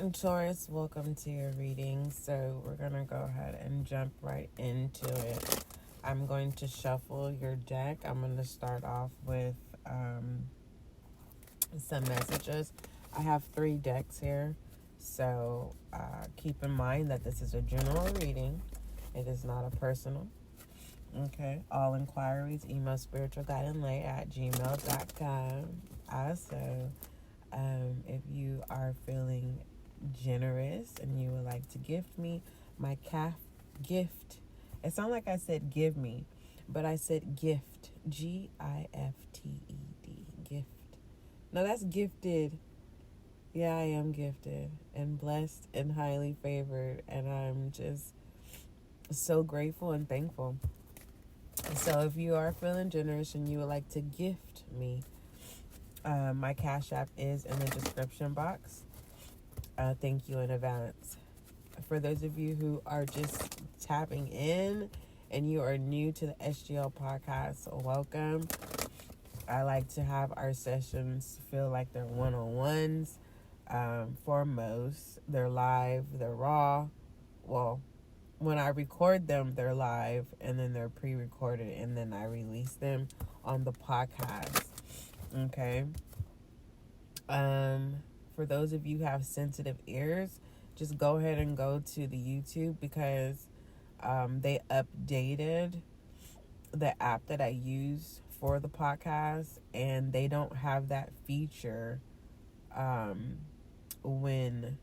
And Taurus, welcome to your reading. So we're going to go ahead and jump right into it. I'm going to shuffle your deck. I'm going to start off with some messages. I have 3 decks here. So keep in mind that this is a general reading. It is not a personal. Okay. All inquiries, email spiritualguideandlay@gmail.com. Also, if you are feeling generous and you would like to gift me my gift. It sounded like I said give me, but I said gift. Gifted. Gift. No, that's gifted. Yeah, I am gifted and blessed and highly favored, and I'm just so grateful and thankful. So if you are feeling generous and you would like to gift me, my Cash App is in the description box. Thank you in advance. For those of you who are just tapping in and you are new to the SGL podcast, welcome. I like to have our sessions feel like they're one-on-ones. For most, they're live, they're raw. Well, when I record them, they're live, and then they're pre-recorded, and then I release them on the podcast. Okay. For those of you who have sensitive ears, just go ahead and go to the YouTube because they updated the app that I use for the podcast, and they don't have that feature when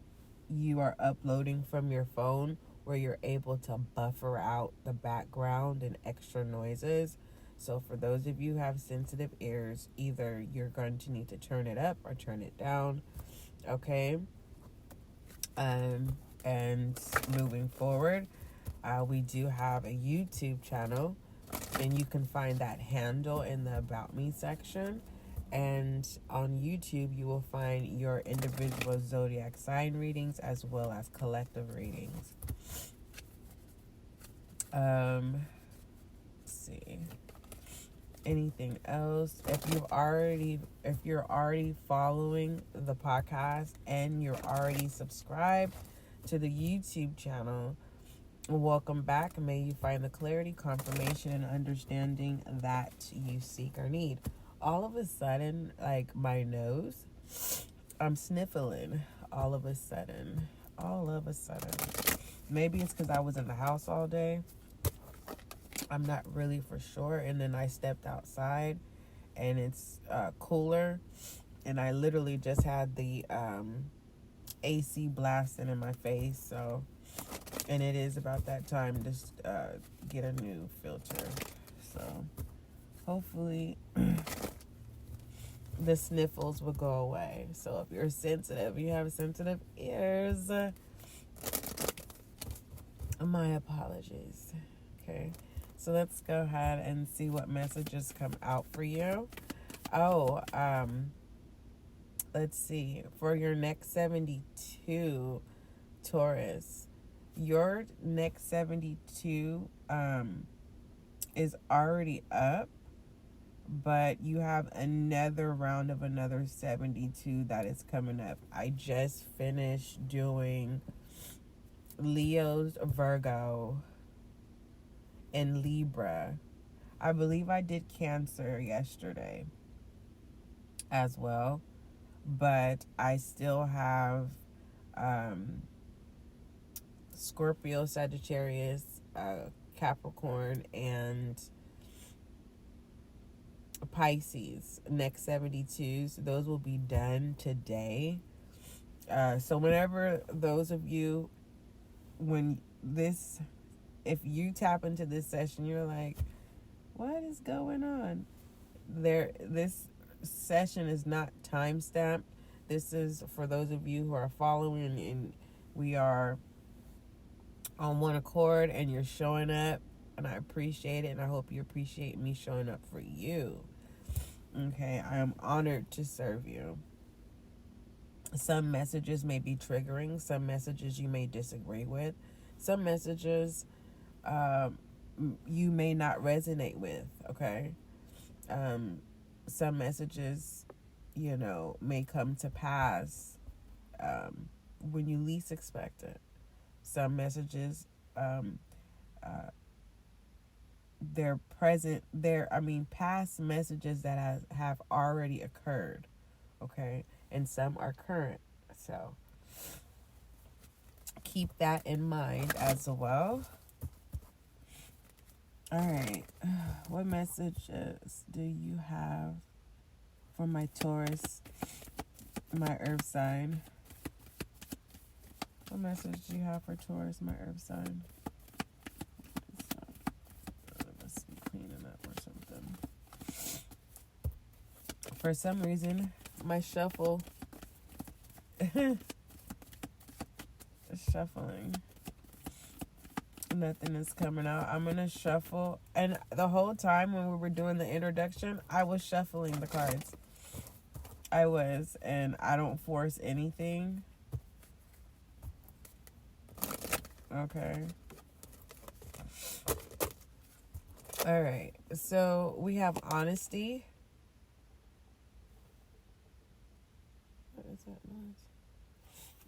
you are uploading from your phone where you're able to buffer out the background and extra noises. So for those of you who have sensitive ears, either you're going to need to turn it up or turn it down. Okay. And moving forward, we do have a YouTube channel, and you can find that handle in the About Me section. And on YouTube, you will find your individual zodiac sign readings as well as collective readings. Let's see. Anything else? If you're already following the podcast and you're already subscribed to the YouTube channel, welcome back. May you find the clarity, confirmation, and understanding that you seek or need. All of a sudden, like my nose, I'm sniffling. All of a sudden. Maybe it's because I was in the house all day. I'm not really for sure. And then I stepped outside and it's cooler. And I literally just had the AC blasting in my face. So, and it is about that time to get a new filter. So, hopefully the sniffles will go away. So, if you're sensitive, you have sensitive ears, my apologies. Okay. So let's go ahead and see what messages come out for you. Let's see. For your next 72, Taurus, your next 72 is already up, but you have another round of another 72 that is coming up. I just finished doing Leo's, Virgo, and Libra. I believe I did Cancer yesterday as well, but I still have Scorpio, Sagittarius, Capricorn, and Pisces next 72. So those will be done today. So whenever those of you, if you tap into this session, you're like, what is going on? This session is not time stamped. This is for those of you who are following, and we are on one accord, and you're showing up, and I appreciate it, and I hope you appreciate me showing up for you. Okay, I am honored to serve you. Some messages may be triggering. Some messages you may disagree with. Some messages you may not resonate with, okay? Some messages, may come to pass when you least expect it. Some messages, uh, they're present. Past messages that have already occurred. Okay, and some are current. So keep that in mind as well. All right, what messages do you have for my Taurus, my Earth sign? What message do you have for Taurus, my Earth sign? I must be cleaning up or something. For some reason, my shuffle is shuffling. Nothing is coming out. I'm going to shuffle. And the whole time when we were doing the introduction, I was shuffling the cards. I was. And I don't force anything. Okay. All right. So we have honesty. What is that noise?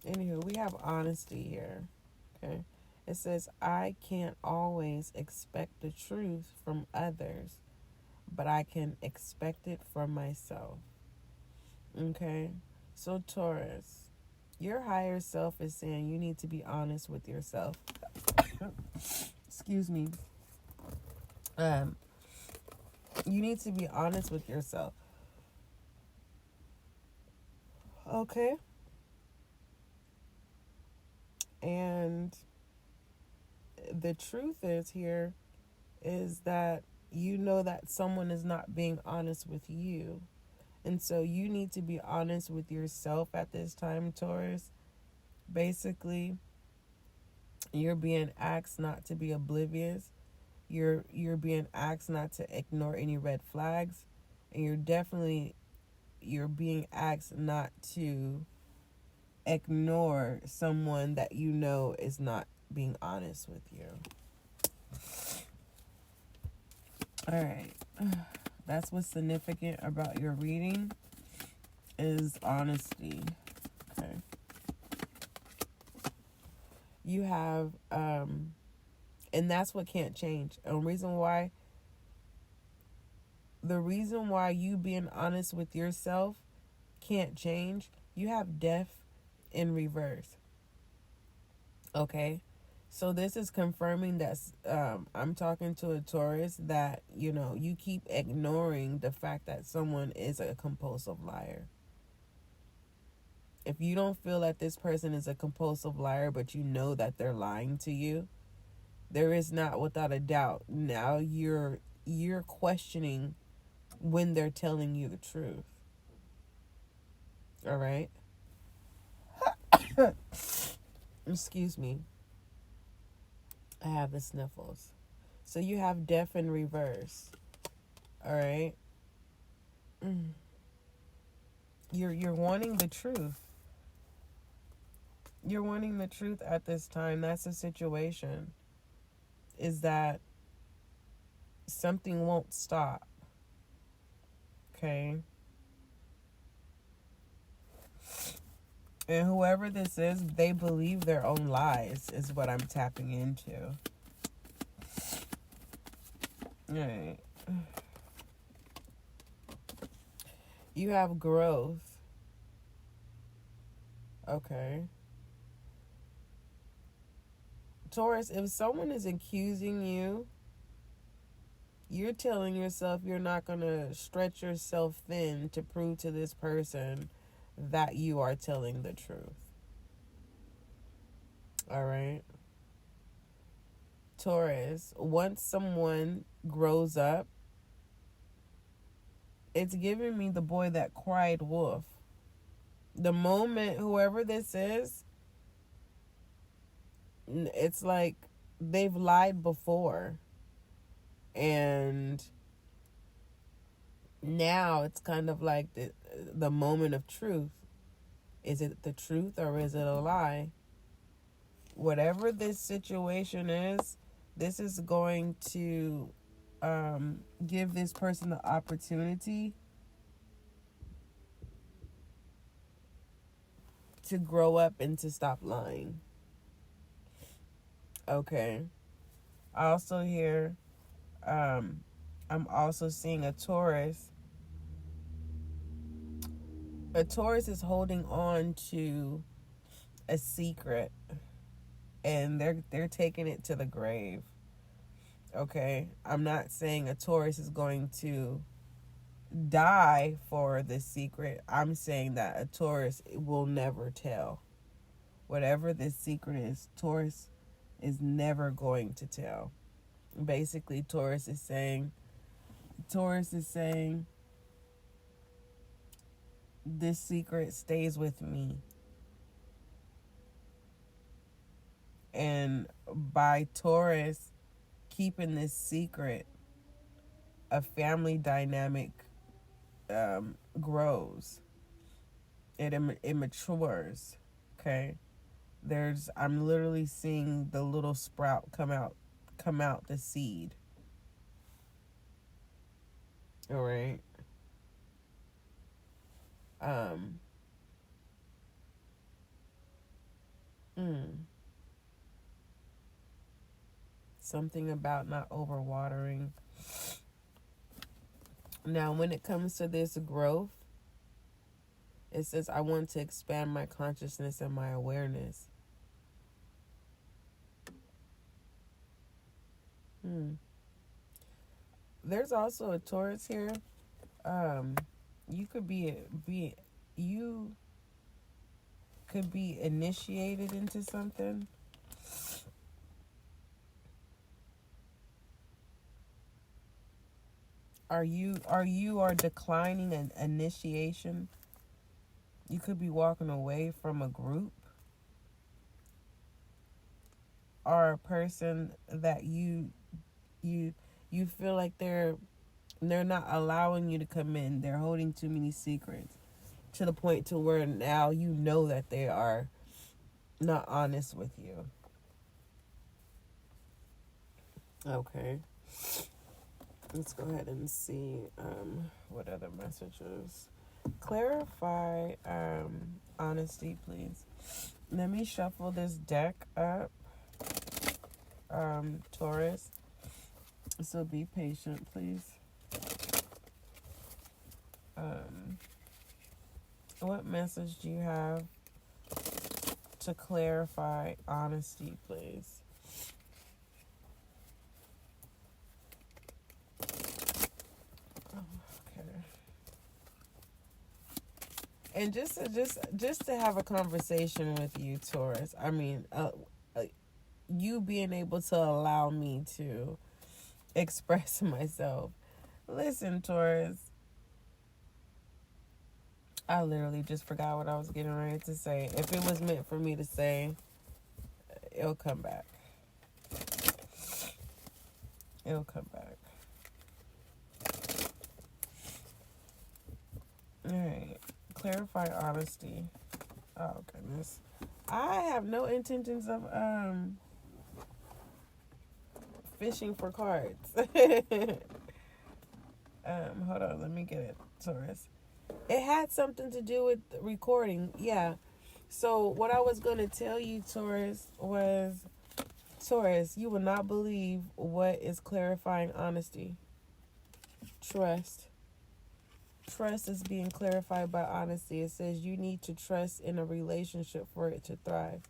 Anywho, we have honesty here. Okay. It says, I can't always expect the truth from others, but I can expect it from myself. Okay? So, Taurus, your higher self is saying you need to be honest with yourself. Excuse me. You need to be honest with yourself. Okay? And the truth is that you know that someone is not being honest with you. And so you need to be honest with yourself at this time, Taurus. Basically, you're being asked not to be oblivious. You're being asked not to ignore any red flags. And you're being asked not to ignore someone that you know is not being honest with you. All right. That's what's significant about your reading is honesty. Okay. You have, and that's what can't change. And the reason why you being honest with yourself can't change, you have death in reverse. Okay. So this is confirming that I'm talking to a Taurus that, you keep ignoring the fact that someone is a compulsive liar. If you don't feel that this person is a compulsive liar, but you know that they're lying to you, there is not, without a doubt, now you're questioning when they're telling you the truth. All right? Excuse me. I have the sniffles. So you have death in reverse. All right? You're wanting the truth. You're wanting the truth at this time. That's the situation. Is that something won't stop. Okay? And whoever this is, they believe their own lies, is what I'm tapping into. All right. You have growth. Okay. Taurus, if someone is accusing you, you're telling yourself you're not going to stretch yourself thin to prove to this person that you are telling the truth. All right. Taurus, once someone grows up, it's giving me the boy that cried wolf. The moment whoever this is, it's like they've lied before. And now it's kind of like the moment of truth. Is it the truth or is it a lie? Whatever this situation is, this is going to give this person the opportunity to grow up and to stop lying. Okay. I also hear, I'm also seeing a Taurus. A Taurus is holding on to a secret, and they're taking it to the grave. Okay, I'm not saying a Taurus is going to die for this secret. I'm saying that a Taurus will never tell. Whatever this secret is, Taurus is never going to tell. Basically, Taurus is saying this secret stays with me. And by Taurus keeping this secret, a family dynamic grows. It matures. Okay, I'm literally seeing the little sprout come out the seed. All right. Um. Mm, Something about not overwatering. Now, when it comes to this growth, it says, I want to expand my consciousness and my awareness. There's also a Taurus here. You could you could be initiated into something. Are you declining an initiation? You could be walking away from a group or a person that you feel like they're not allowing you to come in. They're holding too many secrets to the point to where now you know that they are not honest with you. Okay. Let's go ahead and see what other messages. Clarify honesty, please. Let me shuffle this deck up, Taurus. So be patient, please. What message do you have to clarify honesty, please? And just to have a conversation with you, Taurus. I mean, you being able to allow me to express myself. Listen, Taurus. I literally just forgot what I was getting ready to say. If it was meant for me to say, it'll come back. It'll come back. All right. Clarify honesty. Oh, goodness. I have no intentions of fishing for cards. Hold on, let me get it, Taurus. It had something to do with recording, yeah. So what I was going to tell you, Taurus, was, Taurus, you will not believe what is clarifying honesty. Trust. Trust is being clarified by honesty. It says you need to trust in a relationship for it to thrive.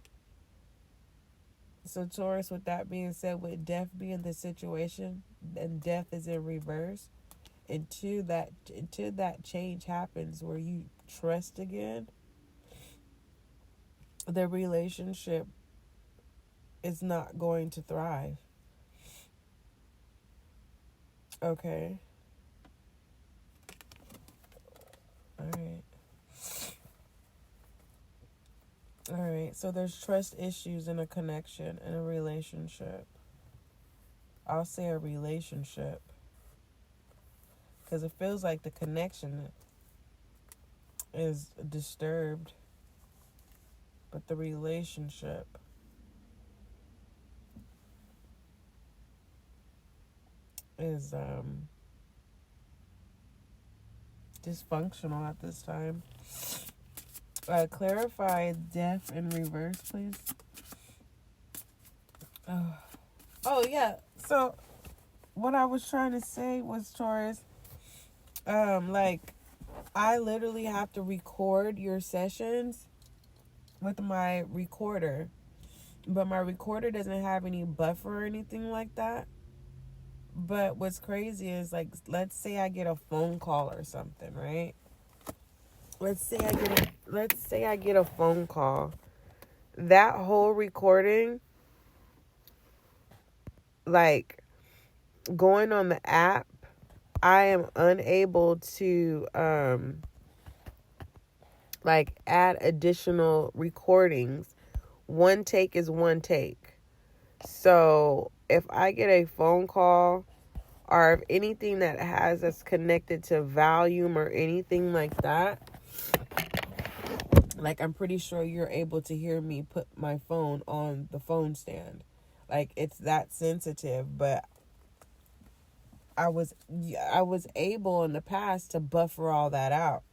So Taurus, with that being said, with death being the situation, and death is in reverse, until that change happens where you trust again, the relationship is not going to thrive. Okay. All right. So there's trust issues in a connection, in a relationship. I'll say a relationship, because it feels like the connection is disturbed, but the relationship is dysfunctional at this time. Clarify deaf in reverse, please. Oh yeah. So what I was trying to say was, Taurus, like, I literally have to record your sessions with my recorder, but my recorder doesn't have any buffer or anything like that. But what's crazy is, like, let's say I get a phone call or something, right? Let's say I get a phone call. That whole recording, like, going on the app, I am unable to like, add additional recordings. One take is one take. So if I get a phone call, or if anything that has that's connected to volume or anything like that, like, I'm pretty sure you're able to hear me put my phone on the phone stand. Like, it's that sensitive. But I was able in the past to buffer all that out.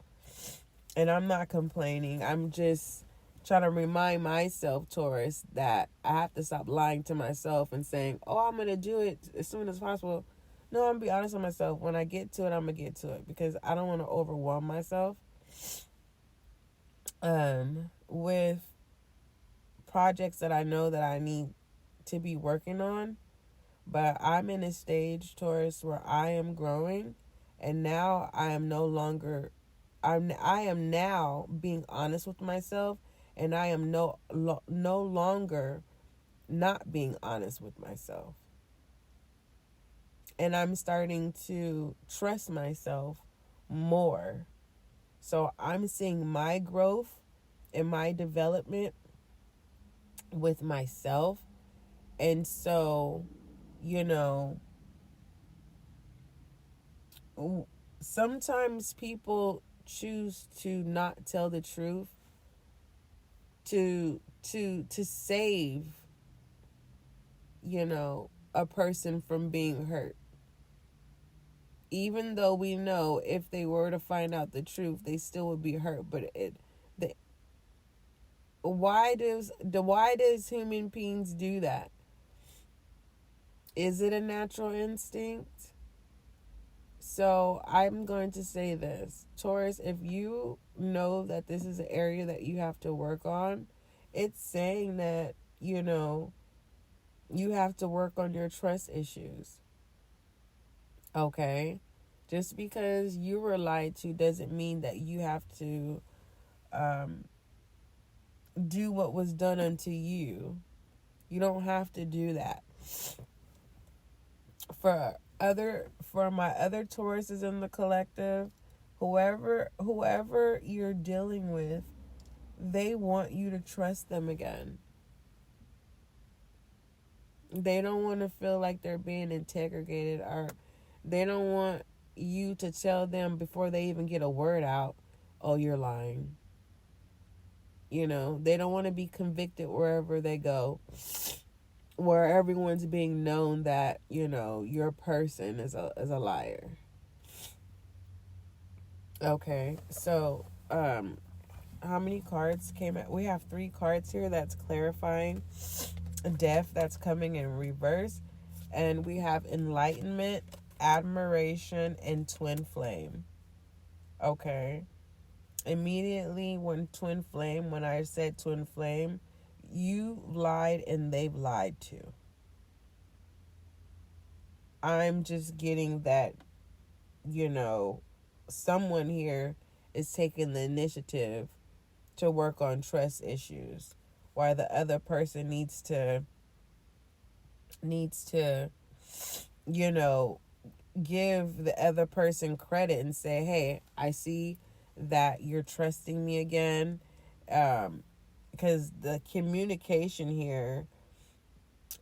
And I'm not complaining. I'm just trying to remind myself, Taurus, that I have to stop lying to myself and saying, oh, I'm going to do it as soon as possible. No, I'm going to be honest with myself. When I get to it, I'm going to get to it, because I don't want to overwhelm myself with projects that I know that I need to be working on. But I'm in a stage, Taurus, where I am growing, and now I am now being honest with myself, and I am no longer not being honest with myself. And I'm starting to trust myself more. So I'm seeing my growth and my development with myself. And so, you know, sometimes people choose to not tell the truth to save, a person from being hurt. Even though we know if they were to find out the truth, they still would be hurt. But why does human beings do that? Is it a natural instinct? So I'm going to say this, Taurus, if you know that this is an area that you have to work on, it's saying that, you have to work on your trust issues. Okay? Just because you were lied to doesn't mean that you have to do what was done unto you. You don't have to do that. For my other Tauruses in the collective, whoever you're dealing with, they want you to trust them again. They don't want to feel like they're being interrogated, or they don't want you to tell them before they even get a word out, oh, you're lying. They don't want to be convicted wherever they go, where everyone's being known that, your person is a liar. Okay, so how many cards came out? We have 3 cards here that's clarifying. Death, that's coming in reverse. And we have enlightenment, admiration, and twin flame. Okay. Immediately when I said twin flame, you lied and they've lied too. I'm just getting that, someone here is taking the initiative to work on trust issues, while the other person needs to give the other person credit and say, hey, I see that you're trusting me again. Because the communication here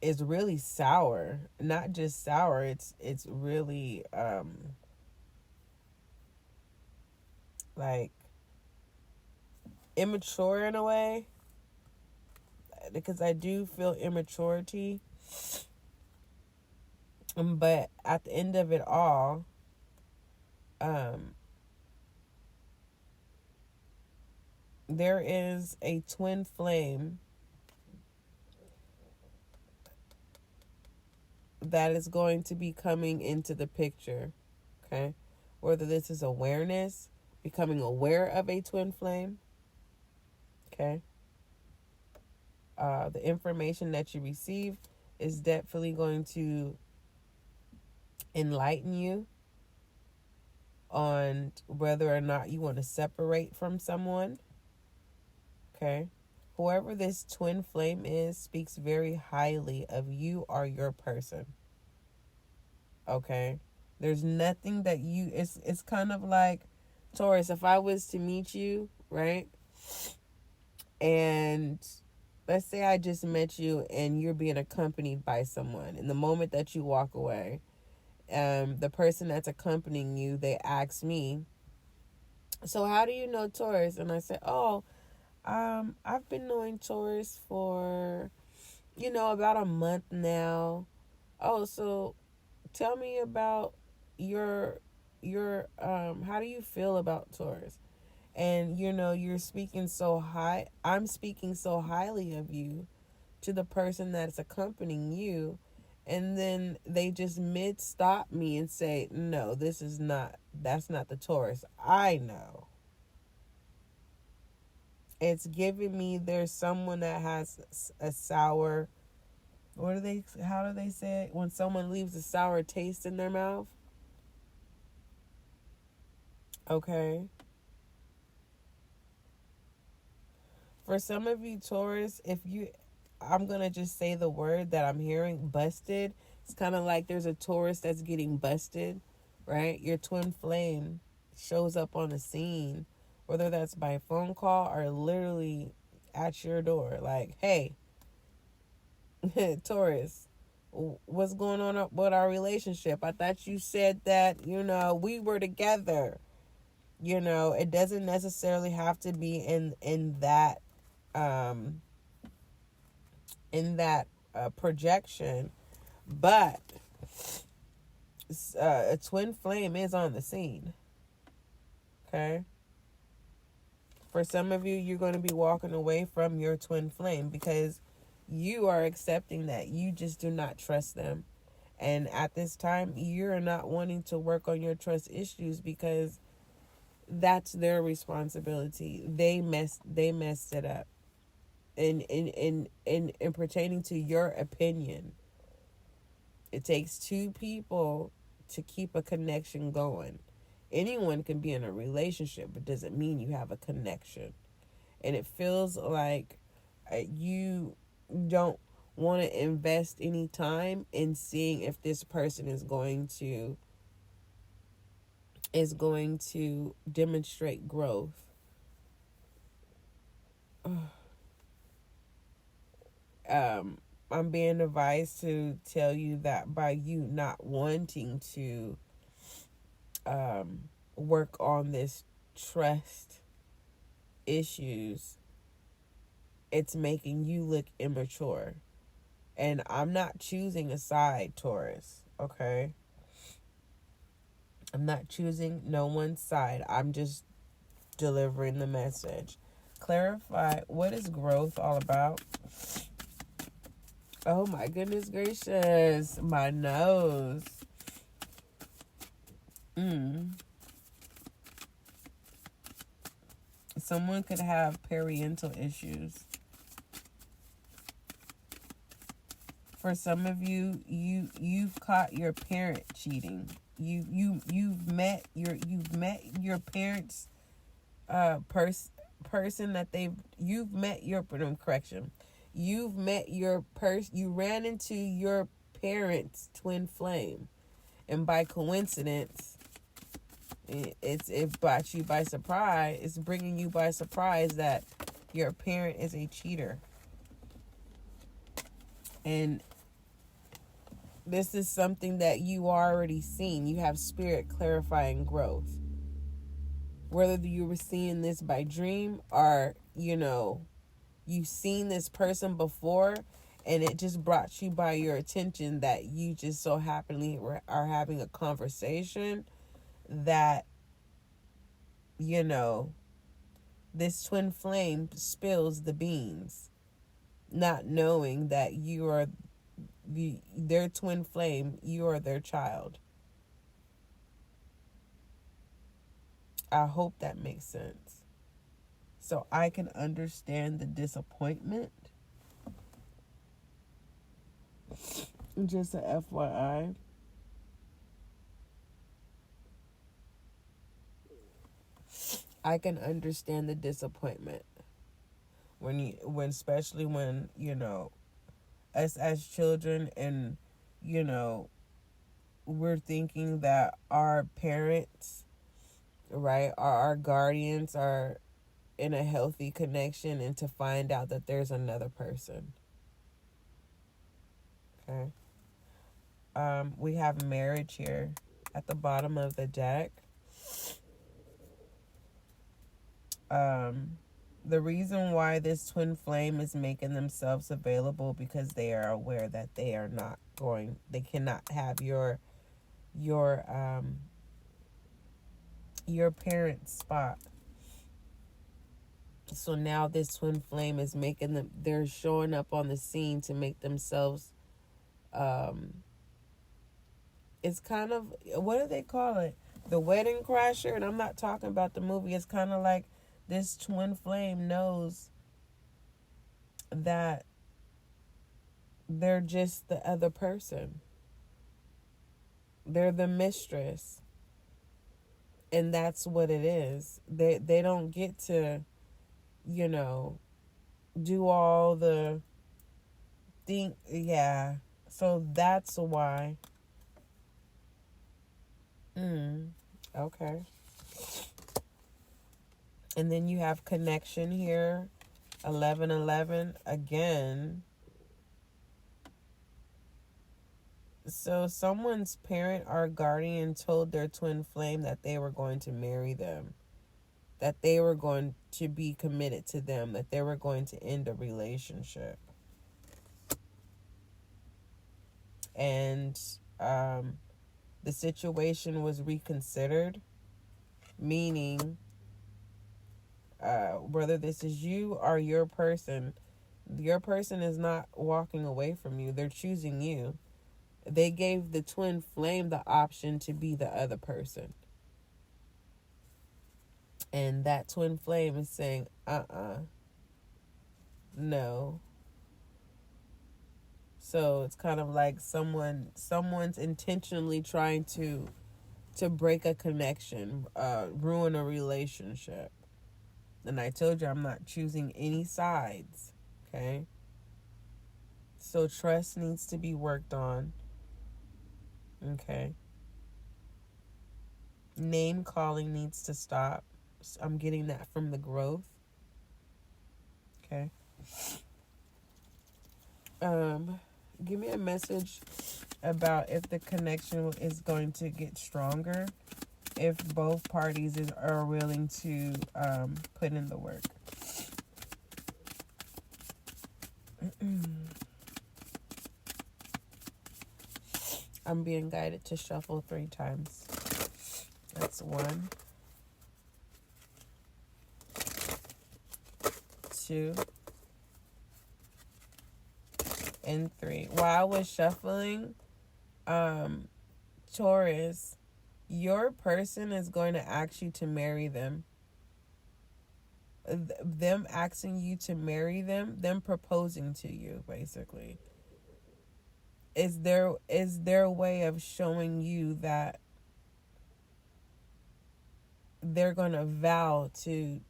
is really sour. Not just sour, it's really like immature in a way, because I do feel immaturity. But at the end of it all, there is a twin flame that is going to be coming into the picture. Okay, whether this is awareness, becoming aware of a twin flame. Okay, the information that you receive is definitely going to enlighten you on whether or not you want to separate from someone. Okay, whoever this twin flame is speaks very highly of you or your person. Okay, there's nothing that you, it's kind of like, Taurus, if I was to meet you, right, and let's say I just met you and you're being accompanied by someone, and the moment that you walk away, the person that's accompanying you, they ask me, so how do you know Taurus? And I say, oh, I've been knowing Taurus for, about a month now. Oh, so tell me about your how do you feel about Taurus? And you're speaking so high, I'm speaking so highly of you to the person that's accompanying you, and then they just mid stop me and say, no, that's not the Taurus I know. It's giving me there's someone that has a sour, how do they say it, when someone leaves a sour taste in their mouth? Okay. For some of you Taurus, I'm going to just say the word that I'm hearing, busted. It's kind of like there's a Taurus that's getting busted, right? Your twin flame shows up on the scene, whether that's by phone call or literally at your door. Like, hey, Taurus, what's going on with our relationship? I thought you said that, we were together. It doesn't necessarily have to be in that um projection, but a twin flame is on the scene. Okay, for some of you, you're going to be walking away from your twin flame because you are accepting that you just do not trust them, and at this time you're not wanting to work on your trust issues because that's their responsibility. They messed it up. In pertaining to your opinion, it takes two people to keep a connection going. Anyone can be in a relationship, but doesn't mean you have a connection. And it feels like you don't want to invest any time in seeing if this person is going to demonstrate growth. I'm being advised to tell you that by you not wanting to work on this trust issues, it's making you look immature. And I'm not choosing a side, Taurus, okay? I'm not choosing no one's side. I'm just delivering the message. Clarify, what is growth all about? Oh my goodness gracious. My nose. Someone could have parental issues. For some of you, you've caught your parent cheating. You've met your parents person that you've met your correction. You've met you ran into your parents' twin flame, and by coincidence, it brought you by surprise. It's bringing you by surprise that your parent is a cheater. And this is something that you already seen. You have spirit clarifying growth. Whether you were seeing this by dream or, you've seen this person before and it just brought you by your attention that you just so happily are having a conversation that, this twin flame spills the beans, not knowing that you are their twin flame, you are their child. I hope that makes sense. So I can understand the disappointment. Just a FYI. I can understand the disappointment when especially when, us as children, and, we're thinking that our parents, right, our guardians are in a healthy connection, and to find out that there's another person. Okay. We have marriage here at the bottom of the deck. The reason why this twin flame is making themselves available, because they are aware that they cannot have your parent's spot. So now this twin flame is they're showing up on the scene to make themselves, it's kind of, what do they call it? The wedding crasher. And I'm not talking about the movie. It's kind of like this twin flame knows that they're just the other person. They're the mistress. And that's what it is. They don't get to, do all the thing. Yeah. So that's why. Okay. And then you have connection here. 1111 again. So someone's parent or guardian told their twin flame that they were going to marry them, that they were going to be committed to them, that they were going to end a relationship. And the situation was reconsidered, meaning whether this is you or your person is not walking away from you. They're choosing you. They gave the twin flame the option to be the other person. And that twin flame is saying, no. So it's kind of like someone's intentionally trying to break a connection, ruin a relationship. And I told you I'm not choosing any sides, okay? So trust needs to be worked on, okay? Name calling needs to stop. I'm getting that from the growth, okay? Give me a message about if the connection is going to get stronger, if both parties are willing to put in the work. I'm being guided to shuffle 3 times. That's 1, 2, and 3. While I was shuffling, Taurus, your person is going to ask you to marry them. Them asking you to marry them proposing to you, basically, is their way of showing you that they're going to vow to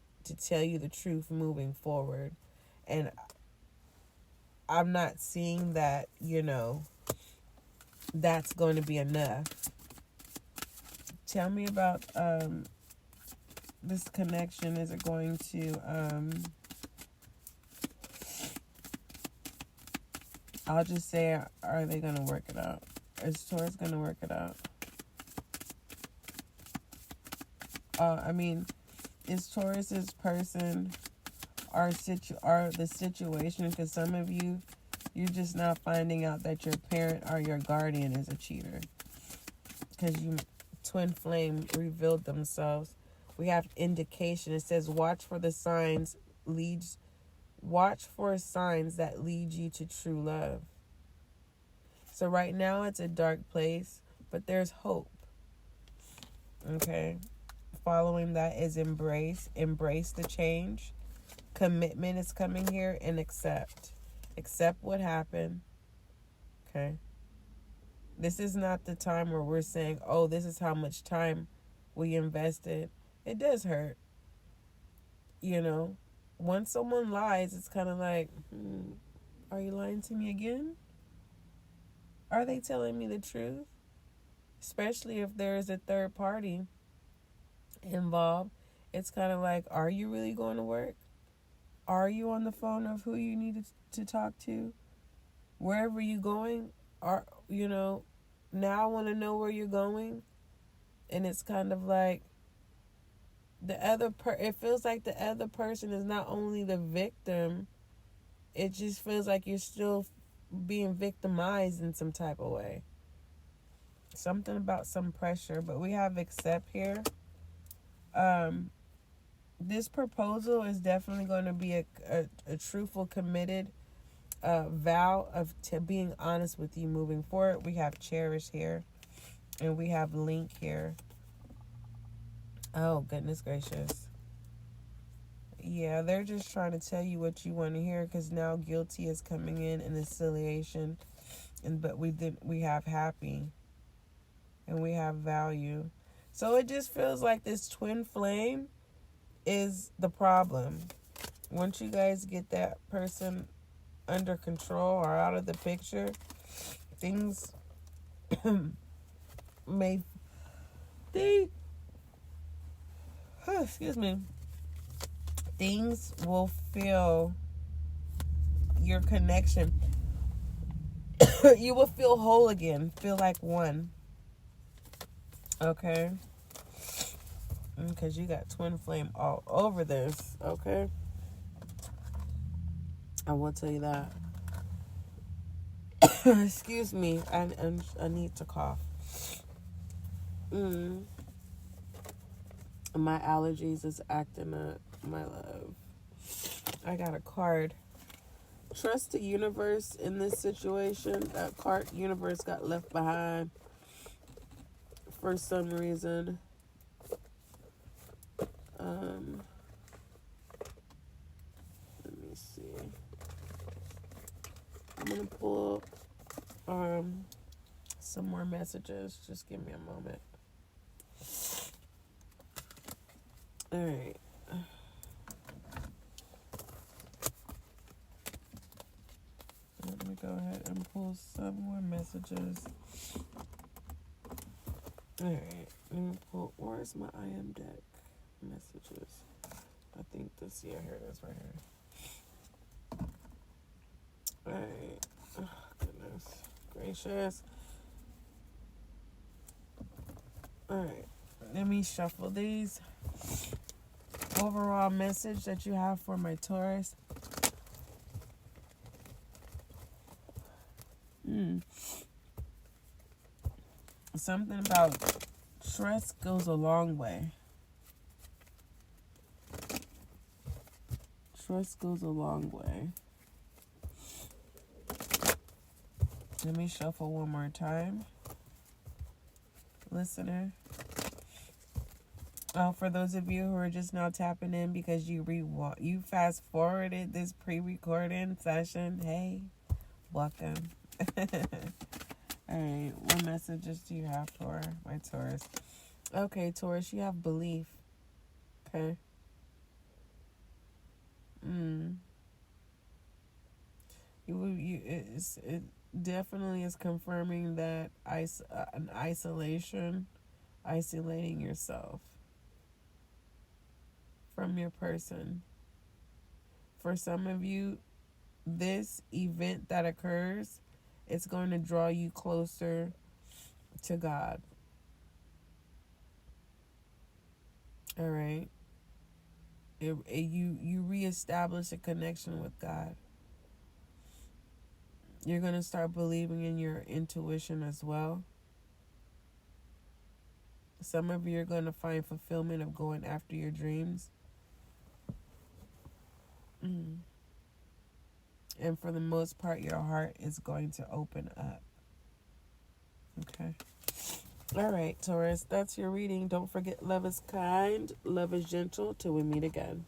tell you the truth moving forward. And I'm not seeing that, that's going to be enough. Tell me about this connection. Is it going to I'll just say, are they going to work it out? Is Taurus going to work it out? Is Taurus's person or the situation? Because some of you're just now finding out that your parent or your guardian is a cheater. Because twin flame revealed themselves We have indication. It says watch for signs that lead you to true love. So right now it's a dark place, but there's hope. Okay. Following that is embrace the change. Commitment is coming here, and accept what happened. Okay. This is not the time where we're saying, oh, this is how much time we invested. It does hurt. Once someone lies, it's kind of like, are you lying to me again? Are they telling me the truth? Especially if there is a third party involved. It's kind of like, are you really going to work? Are you on the phone of who you needed to talk to? Wherever you're going, now I want to know where you're going. And it's kind of like it feels like the other person is not only the victim, it just feels like you're still being victimized in some type of way. Something about some pressure, but we have accept here. This proposal is definitely going to be a truthful, committed vow to being honest with you moving forward. We have cherish here, and we have link here. Oh, goodness gracious. Yeah, they're just trying to tell you what you want to hear, because now guilty is coming in and conciliation, but we have happy, and we have value. So it just feels like this twin flame is the problem. Once you guys get that person under control or out of the picture, things things will feel your connection. You will feel whole again, feel like one. Okay? Because you got twin flame all over this. Okay? I will tell you that. Excuse me. I need to cough. My allergies is acting up, my love. I got a card. Trust the universe in this situation. That card, universe, got left behind for some reason. Let me see. I'm gonna pull some more messages. Just give me a moment. All right. Let me go ahead and pull some more messages. All right. Let me pull. Where's my I am deck messages? I think this. Yeah, here it is, right here. All right. Oh, goodness gracious. All right. Let me shuffle these. Overall message that you have for my Taurus. Something about trust goes a long way. Trust goes a long way. Let me shuffle one more time. Listener. Oh, for those of you who are just now tapping in because you fast forwarded this pre-recording session, hey, welcome. All right, what messages do you have for my Taurus? Okay, Taurus, you have belief. Okay. It definitely is confirming that isolating yourself from your person. For some of you, this event that occurs, it's going to draw you closer to God. All right. You reestablish a connection with God. You're going to start believing in your intuition as well. Some of you are going to find fulfillment of going after your dreams. Mm. And for the most part, your heart is going to open up. Okay. All right, Taurus, that's your reading. Don't forget, love is kind, love is gentle till we meet again.